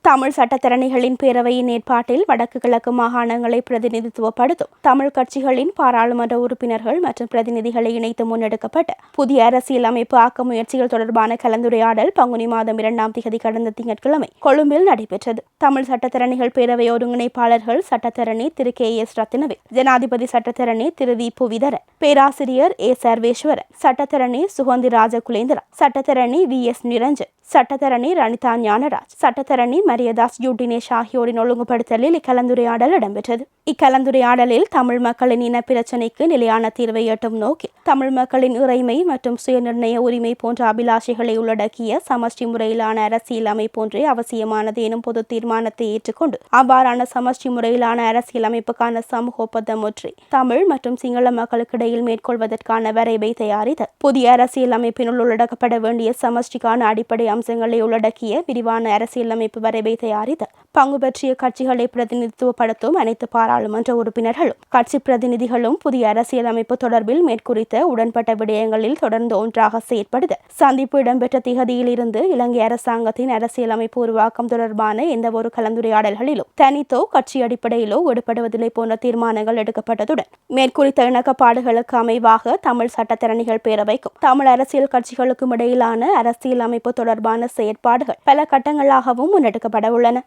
தமிழ் சட்டத்தரணிகளின் பேரவையின் ஏற்பாட்டில் வடக்கு கிழக்கு மாகாணங்களை பிரதிநிதித்துவப்படுத்தும் தமிழ் கட்சிகளின் பாராளுமன்ற உறுப்பினர்கள் மற்றும் பிரதிநிதிகளை இணைத்து முன்னெடுக்கப்பட்ட புதிய அரசியல் அமைப்பு ஆக்க முயற்சிகள் தொடர்பான கலந்துரையாடல் பங்குனி மாதம் 2ஆம் தேதி கடந்த திங்கட்கிழமை கொழும்பில் நடைபெற்றது. தமிழ் சட்டத்தரணிகள் பேரவை ஒருங்கிணைப்பாளர்கள் சட்டத்தரணி திரு KS ரத்தினவேல், ஜனாதிபதி சட்டத்தரணி திரு வி புவிதரன், பேராசிரியர் A சர்வேஸ்வரன், சட்டத்தரணி சுகந்தி ராஜகுலேந்திரா, சட்டத்தரணி VS நிரஞ்சன், சட்டத்தரணி ரணிதா ஞானராஜ், சட்டத்தரணி மரியதாஸ் யூடினேஷ் ஆகியோரின் ஒழுங்குபடுத்தலில் இக்கலந்துரையாடல் இடம்பெற்றது. இக்கலந்துரையாடலில் தமிழ் மக்களின் இன பிரச்சினைக்கு நிலையான தீர்வை எட்டும் நோக்கில் தமிழ் மக்களின் இறைமை மற்றும் சுயநிர்ணய உரிமை போன்ற அபிலாஷைகளை உள்ளடக்கிய சமஷ்டி முறையிலான அரசியல் அமைப்பொன்றே அவசியமானது எனும் பொது தீர்மானத்தை ஏற்றுக்கொண்டு அவ்வாறான சமஷ்டி முறையிலான அரசியல் அமைப்புக்கான சமூக ஒப்பந்தம் ஒன்றை தமிழ் மற்றும் சிங்கள மக்களுக்கிடையில் மேற்கொள்வதற்கான வரைவை தயாரித்தல், புதிய அரசியல் அமைப்பினுள் உள்ளடக்கப்பட வேண்டிய சமஷ்டிக்கான அடிப்படை அம்சங்களை உள்ளடக்கிய விரிவான அரசியலமைப்பு வரைவை தயாரித்தல், பங்கு பற்றிய கட்சிகளை பிரதிநிதித்துவப்படுத்தும் அனைத்து பாராளுமன்ற உறுப்பினர்களும் கட்சி பிரதிநிதிகளும் புதிய அரசியலமைப்பு தொடர்பில் மேற்குறித்த உடன்பட்ட விடயங்களில் தொடர்ந்து ஒன்றாக செயற்படுதல், சந்திப்பு இடம்பெற்ற திகதியில் இருந்து இலங்கை அரசாங்கத்தின் அரசியலமைப்பு உருவாக்கம் தொடர்பான எந்தவொரு கலந்துரையாடல்களிலும் தனித்தோ கட்சி அடிப்படையிலோ ஈடுபடுவதில்லை போன்ற தீர்மானங்கள் எடுக்கப்பட்டதுடன் மேற்குறித்த இணக்கப்பாடுகளுக்கு அமைவாக தமிழ் சட்டத்தரணிகள் பேரவைக்கும் தமிழ் அரசியல் கட்சிகளுக்கும் இடையிலான அரசியல் அமைப்பு தொடர்பான செயற்பாடுகள் பல கட்டங்களாகவும் முன்னெடுக்கப்பட உள்ளன.